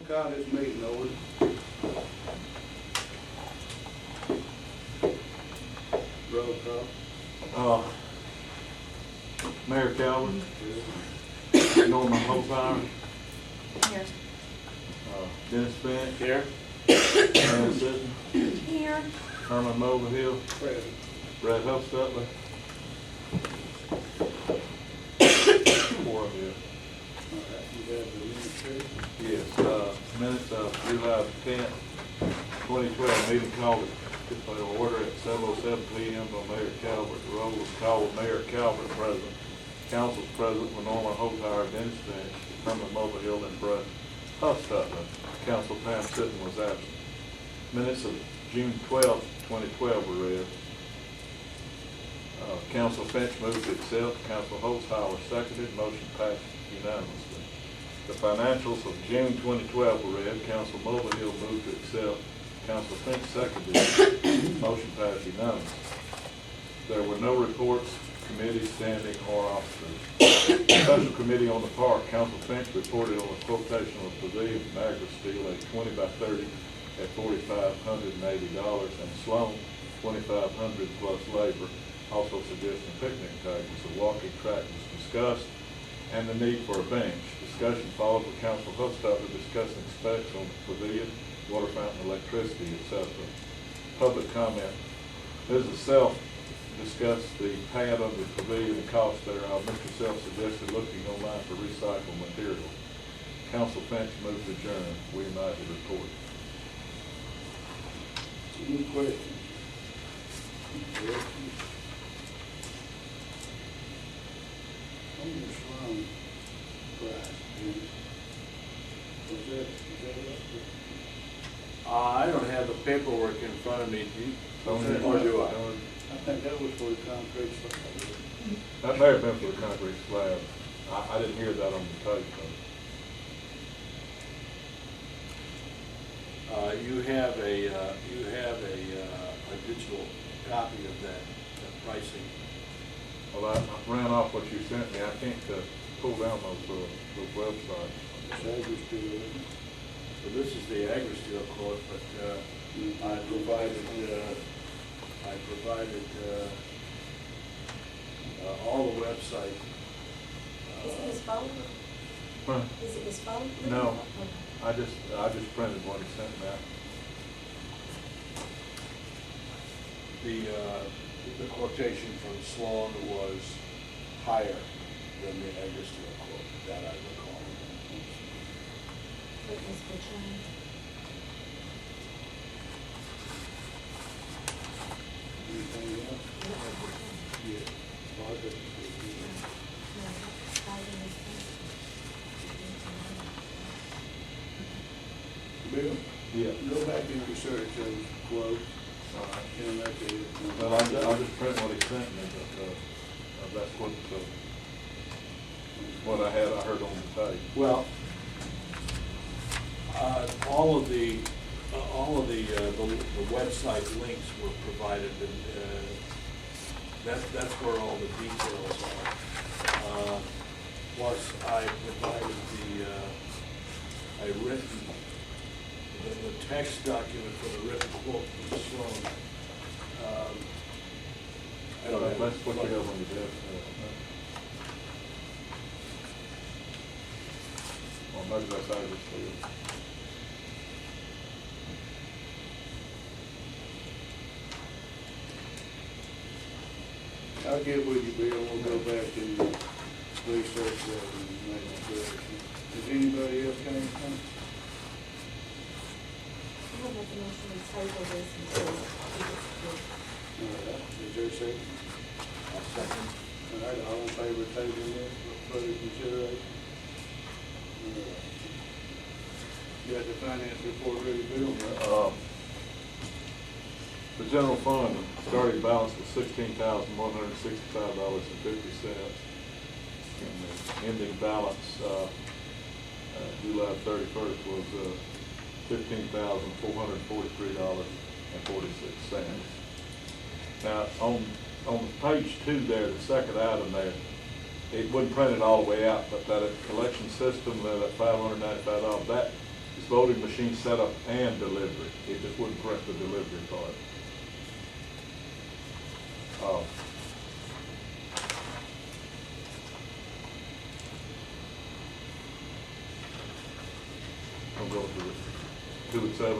Call this meeting order. Roll call. Mayor Calvin, Norman Holzheimer, Here. Dennis Finch, Here. Anna Sisson, Here. Herman Mulvihill, Present. Brad Huffstutler. Four of you. All right, you have the minutes here? Yes, minutes of July 10th, 2012, meeting called to order at 7:07 p.m. by Mayor Calvert. The roll was called with Mayor Calvert present. Council's present were Norman Holzheimer, Dennis Finch, Herman Mulvihill, and Brad Huffstutler. Council Pam Sitton was absent. Minutes of June 12th, 2012 were read. Council Finch moved to accept. Council Holzheimer seconded. Motion passed unanimously. The financials of June 2012 were read. Council Mulvihill moved to accept. Council Finch seconded. Motion passed unanimously. There were no reports, committees, standing, or officers. Special Committee on the Park, Council Finch reported on the quotation of pavilion from Agri Steel, a 20 by 30 at $4,580, and Sloan, 2,500 plus labor. Also suggesting picnic tables. A walking track was discussed, and the need for a bench. Discussion followed with Council Huffstutler discussing specs on the pavilion, water fountain, electricity, etc. Public comment. Mrs. Self discussed the pad of the pavilion and cost thereof. Mr. Self suggested looking online for recycled material. Council Finch moved to adjourn. We invite the report. Any questions? Questions? On the Sloan price, is that I don't have the paperwork in front of me, do you? Or do I? I think that was for the concrete slab. That may have been for the concrete slab. I didn't hear that on the tape, though. You have a digital copy of that pricing. Well, I ran off what you sent me. I can't pull down those websites. Agri Steel. So this is the Agri Steel quote, but I provided all the website. Is it his phone? Huh? Is it his phone? No. Okay. I just printed what he sent me out. The quotation from Sloan was higher than the Agri Steel quote, that I recall. It was for John. Anything else? Yeah. Margaret? Bill? Yeah. Go back and research those quotes. And let the. Well, I just printed what he sent me, but that's what I heard on the tape. Well, all of the website links were provided, and that's where all the details are. Plus, I provided the text document for the written quote from Sloan. I don't have. That's what you have on your desk. Well, maybe that's how I just see it. I'll get with you, Bill. We'll go back and research that and make a correction. Does anybody else got anything? I will make a motion to table this until we get to. All right, is there a second? I'll second. All right, all in favor of tabling this for further consideration? All right. You got the finance report ready, Bill? The general fund starting balance was $16,165.50. And the ending balance, July 31st was $15,443.46. Now, on page 2 there, the second item there, it wasn't printed all the way out, but that collection system, that $595, It's voting machine setup and delivery. It just wouldn't press the delivery part. I'll go to 2 and 7.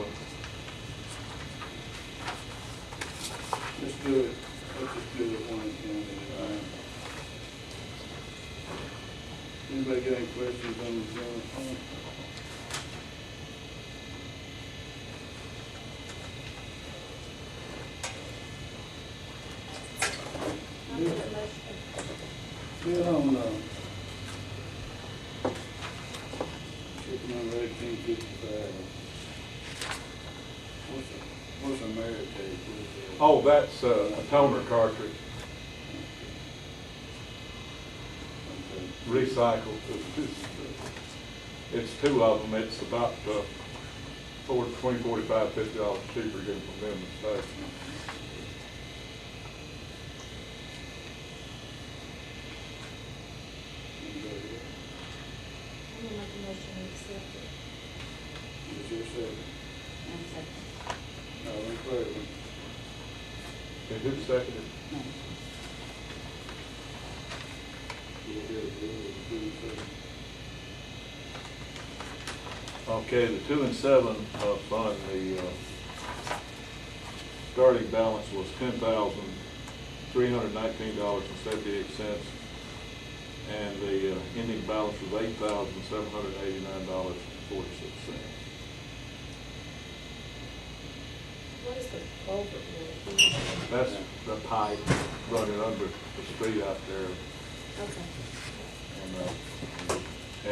Let's do it, let's just do it one and ten at a time. Anybody got any questions on the general fund? I'll make a motion. Still on, chicken number 1855. What's a merit case? What is that? Oh, that's a toner cartridge, Okay. recycled. It's 2 of them. It's about $20, $45, $50 cheaper getting from them to station. Anybody I'm gonna make a motion to accept it. else? Is there a second? And second. All in favor? And who seconded? Go ahead, do it, 2 and 7. Okay, the 2 and 7 fund, the starting balance was $10,319.78, and the ending balance was $8,789.46. What is the culvert really? That's the pipe running under the street out there, Okay.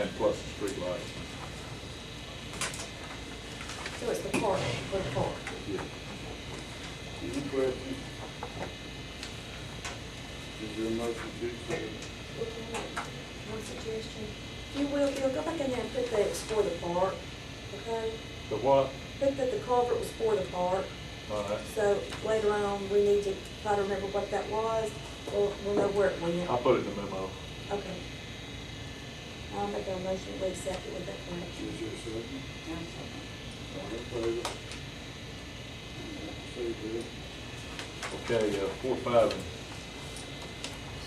and plus the street lights. So it's the park, for the park. Yeah. Any questions? Is there a motion to accept? One suggestion. If you will, Bill, go back in there and put that it's for the park, okay? The what? Put that the culvert was for the park, All right. so later on, we need to try to remember what that was, or we'll know where it went. I'll put it in the memo. Okay. I'll make a motion to accept it with that correction. Is there a second? All in favor? Say, Bill. Okay, 4, 5, and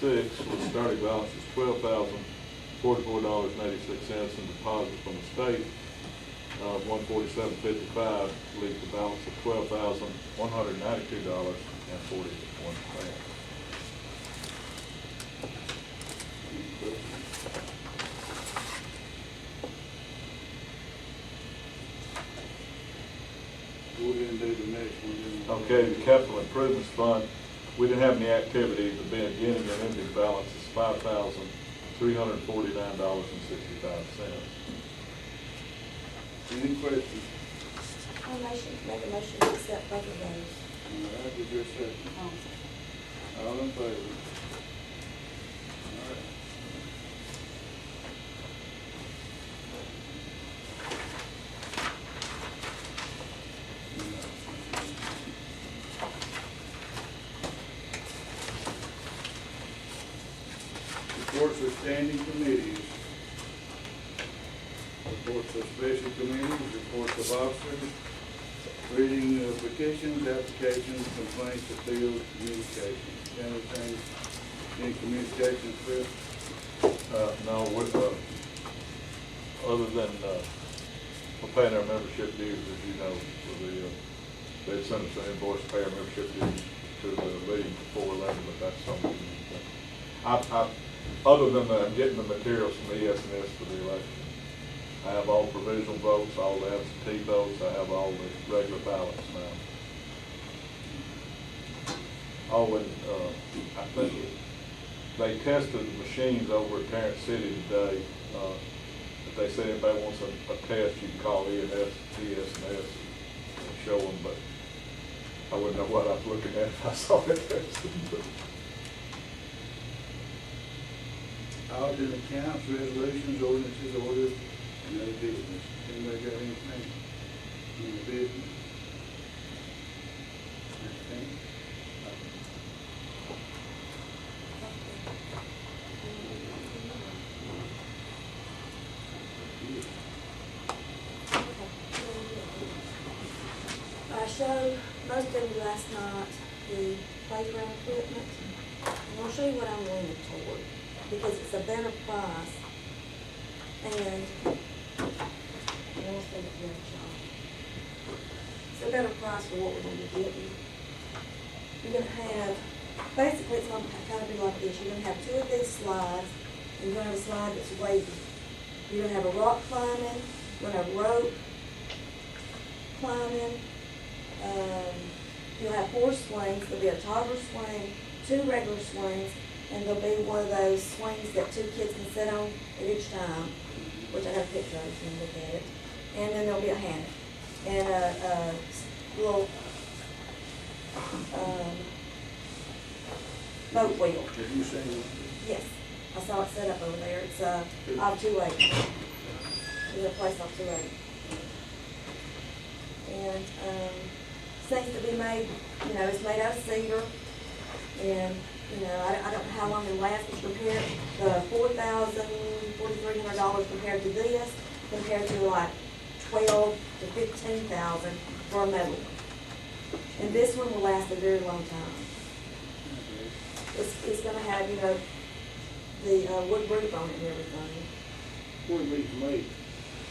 6, the starting balance is $12,044.86, and deposit from the state of $147.55 leaves the balance of $12,192.41. Any questions? Go ahead and do the next one. Okay, the capital improvements fund, we didn't have any activity, the beginning and ending balance is $5,349.65. Any questions? Make a motion to accept both of those. All right, is there a second? All in favor? All right. Reports of standing committees. Reports of special committees, reports of officers, reading of petitions, applications, complaints, appeals, communications. Anything, any communications, Chris? No, other than, we're paying our membership dues, as you know, for they sent us an invoice to pay our membership dues to the league before 11, but that's something. Other than getting the materials from the ES&S for the election. I have all provisional votes, all the absentee votes, I have all the regular ballots now. Oh, and I think they tested the machines over at Tarrant City today. If they say anybody wants a test, you can call ES&S and show them, but I wouldn't know what I was looking at if I saw it tested. Audit accounts, resolutions, ordinances, orders, and other business. Anybody got anything in the business? Anything? showed most of you last night the playground equipment. And I'll show you what I'm leaning toward, because it's a better price. And I'll say it again, John. It's a better price for what we're gonna be getting. You're gonna have, basically it's gonna kind of be like this. You're gonna have two of these slides, and you're gonna have a slide that's wavy. You're gonna have a rock climbing, you're gonna have rope climbing. You'll have 4 swings. There'll be a toddler swing, 2 regular swings, and there'll be one of those swings that 2 kids can sit on at each time, which I have a picture of if you can look at it. And then there'll be a hammock and a little boat wheel. Did you say that? Yes, I saw it set up over there. It's off 280. There's a place off 280. And seems to be made, you know, it's made out of cedar. And, you know, I don't know how long it'll last, but compared the $4,300 compared to this, compared to like $12,000 to $15,000 for a metal one. And this one will last a very long time. It's gonna have, you know, the wood roof on it and everything. Where are these made?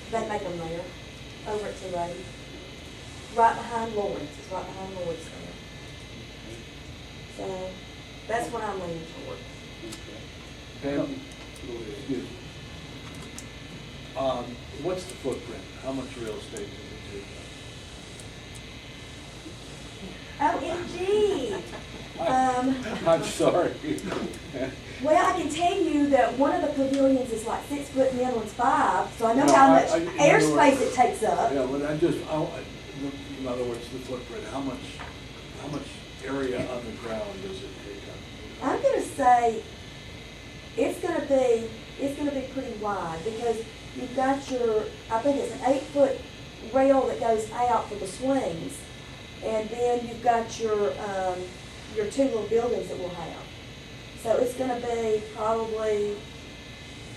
They make them there, over at 280. Right behind Lloyd's, it's right behind Lloyd's there. So, that's what I'm leaning toward. Pam, excuse me. What's the footprint? How much real estate does it take? OMG! I'm sorry. Well, I can tell you that one of the pavilions is like 6 foot and the other one's 5, so I know No, how much in other airspace words- it takes up. Yeah, but in other words, the footprint, how much area on the ground does it take up? I'm gonna say it's gonna be pretty wide, because you've got your, I think it's an 8-foot rail that goes out for the swings, and then you've got your 2 little buildings that we'll have. So it's gonna be probably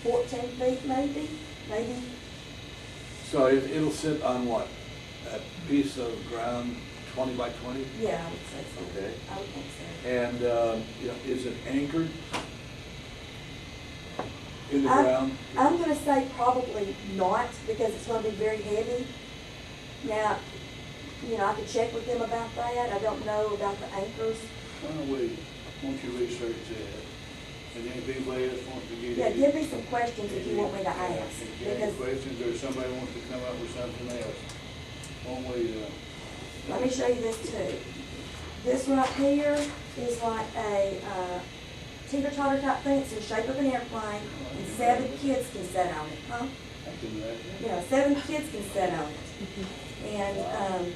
14 feet maybe. So it'll sit on what? A piece of ground 20 by 20? Yeah, I would say so. Okay. I would think so. And, is it anchored in the I'm- ground? I'm gonna say probably not, because it's gonna be very heavy. Now, you know, I could check with them about that. I don't know about the anchors. Why don't you research that? And then if anybody else wants to get in. Yeah, give me some questions if you want me to ask, If you have any because, questions, or somebody wants to come up with something else, won't we, let me show you this too. This right here is like a, teeter-totter type thing. It's in the shape of an airplane, and 7 kids can sit on it, huh? I can do that. You know, 7 kids can sit on it. And,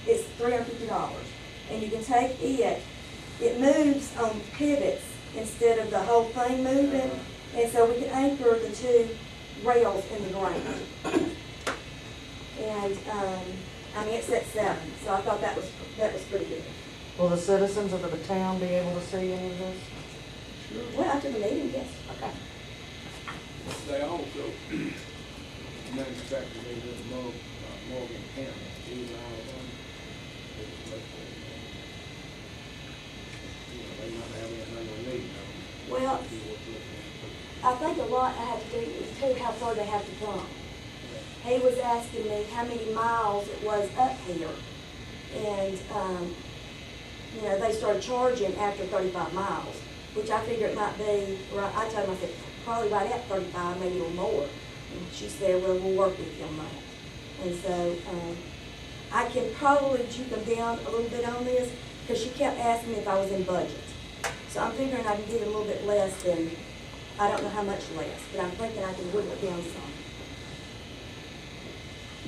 it's $350. And you can take it moves on pivots instead of the whole thing moving. And so we can anchor the 2 rails in the ground. And, I mean, it's at 7, so I thought that was pretty good. Will the citizens of the town be able to see any of this? Well, after the meeting, yes. Okay. They also manufacture these in Morgan County, these are all of them. They might have anything we need now. Well, See what's looking I think a lot I have to do is too how far they have to come. He was asking me how many miles it was up here. And, you know, they started charging after 35 miles, which I figure it might be, right, I told him, I said, probably right at 35, maybe a little more. And she said, well, we'll work with you on that. And so, I can probably juke them down a little bit on this, because she kept asking me if I was in budget. So I'm figuring I can get a little bit less than, I don't know how much less, but I'm thinking I can whittle it down some.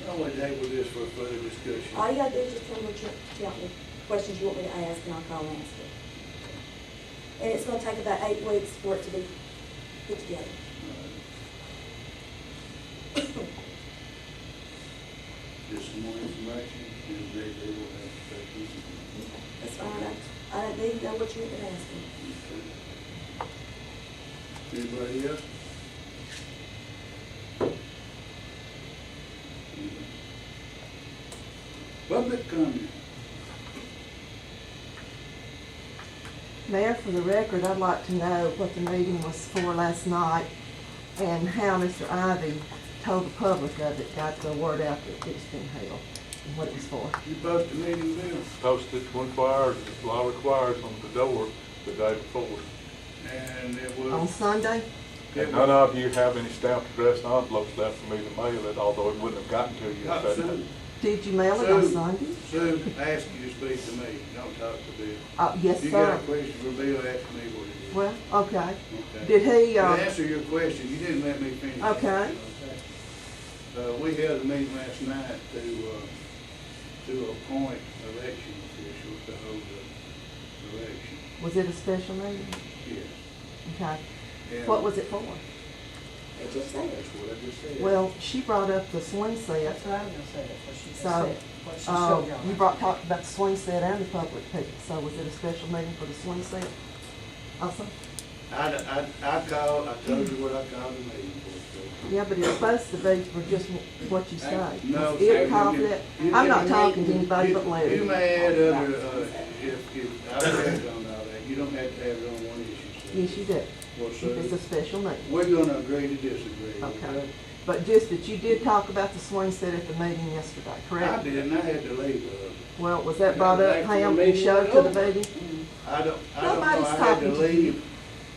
I would table this for further discussion. All you gotta do is just tell me questions you want me to ask, and I'll call and ask it. And it's gonna take about 8 weeks for it to be put together. Just some more information, and they will have to take this. That's fine, I don't need to know what you've been asking. Anybody else? Public comment. Mayor, for the record, I'd like to know what the meeting was for last night and how Mr. Ivy told the public of it, got the word out that it's been held, and what it was for. You post a meeting, Bill? Posted 24 hours, as law requires, on the door the day before. And it On was, Sunday? it None was, of you have any stamped addressed envelopes left for me to mail it, although it wouldn't have gotten to you. not if that- Sue. Did you mail it on Sue. Sunday? Sue asked you to speak to me, don't talk to Bill. Yes, You got a sir. question for Bill, ask me what it is. Well, okay. Okay. Did he, To answer your question, you didn't let me finish. Okay. We had a meeting last night to appoint election officials to hold the election. was it a special meeting? Yes. Okay. And What was it for? It just said. That's what I just said. Well, she brought up the swing set. That's what I was gonna say, that's what she just So, said, what she showed y'all. you talked about the swing set and the public people, so was it a special meeting for the swing set? Also? I called, I told you what I called the meeting for. so. Yeah, but it's supposed to be for just what you say. No, Is it sir, confident? you- I'm not you- talking to anybody but You Larry. may add other, if, I read on all that, you don't have to have it on one issue, sir. Yes, you do. Well, If it's a sir, special meeting. we're gonna agree to disagree, Okay. okay? But just that you did talk about the swing set at the meeting yesterday, I correct? did, and I had to leave, Well, was that brought up, Back to the Pam, you meeting. showed to the meeting? I don't know, Nobody's I had to talking to you. leave,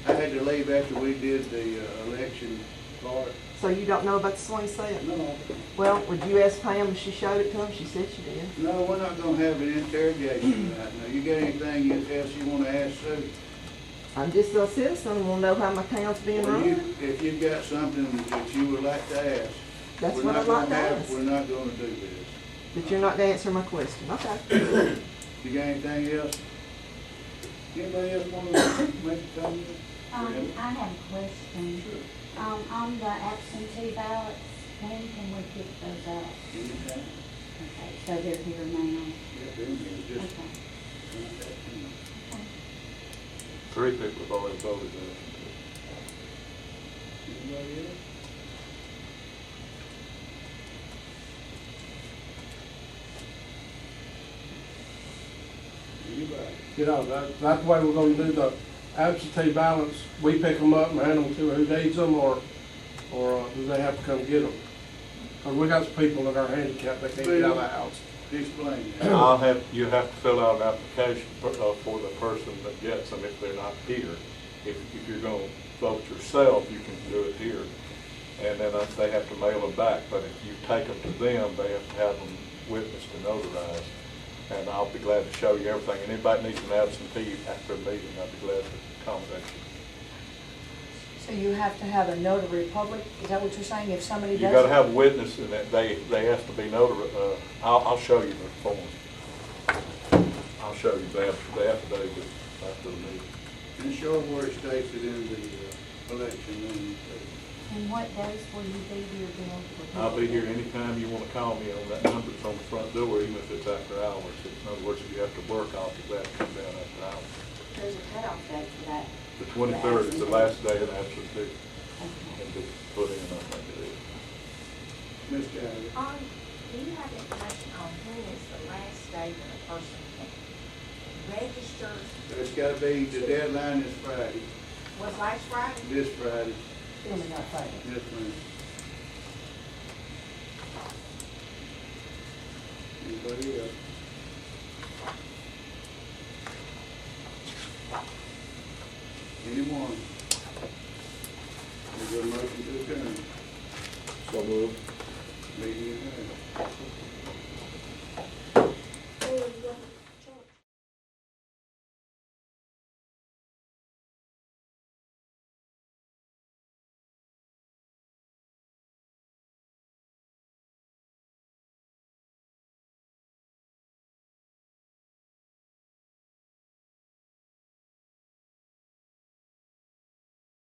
I had to leave after we did the, election part. So you don't know about the swing set? No, Well, would you ask Pam if she showed it to him? She said she did. no, we're not gonna have an interrogation right now. You got anything else you wanna ask Sue? I'm just a citizen, and want to know how my town's being Well, run. if you've got something that you would like to ask, That's we're what not I'd like gonna to have, ask. we're not gonna do this. But you're not to answer my question. Okay. You got anything else? Anybody else wanna make a comment? I have a question. On the absentee ballots, when can we get those out? Anytime? Okay, so they're here now. Yeah, then you just Okay. contact me. 3 people have already voted there. Anybody else? Anybody? You know, that's the way we're gonna do the absentee ballots. We pick them up and hand them to who needs them, or do they have to come get them? Because we got some people that are handicapped, they can't get out of the house. Explain that. You have to fill out an application for the person that gets them if they're not here. If you're gonna vote yourself, you can do it here. And then they have to mail them back, but if you take them to them, they have to have them witnessed and notarized. And I'll be glad to show you everything. And anybody needs an absentee after a meeting, I'll be glad to accommodate you. So you have to have a notary public? Is that what you're saying? If somebody You does? gotta have a witness, and that they have to be notarized. I'll show you the form. I'll show you the affidavit after the meeting. And show where it states it in the election. And what days will you be here, Bill? I'll be here anytime you wanna call me on that number that's on the front door, even if it's after hours. In other words, if you have to work, I'll be glad to come down after hours. There's a cutoff date for that. The 23rd is the last day of absentee, Okay. and to put in, I think it is. Ms. Gallagher. Do you have information on when is the last day when a person registers? It's gotta be, the deadline is Friday, Was last Friday? this Friday. Coming up Friday. Yes, ma'am. Anybody else? Anyone? Is there a motion to adjourn? So moved. Meeting adjourned.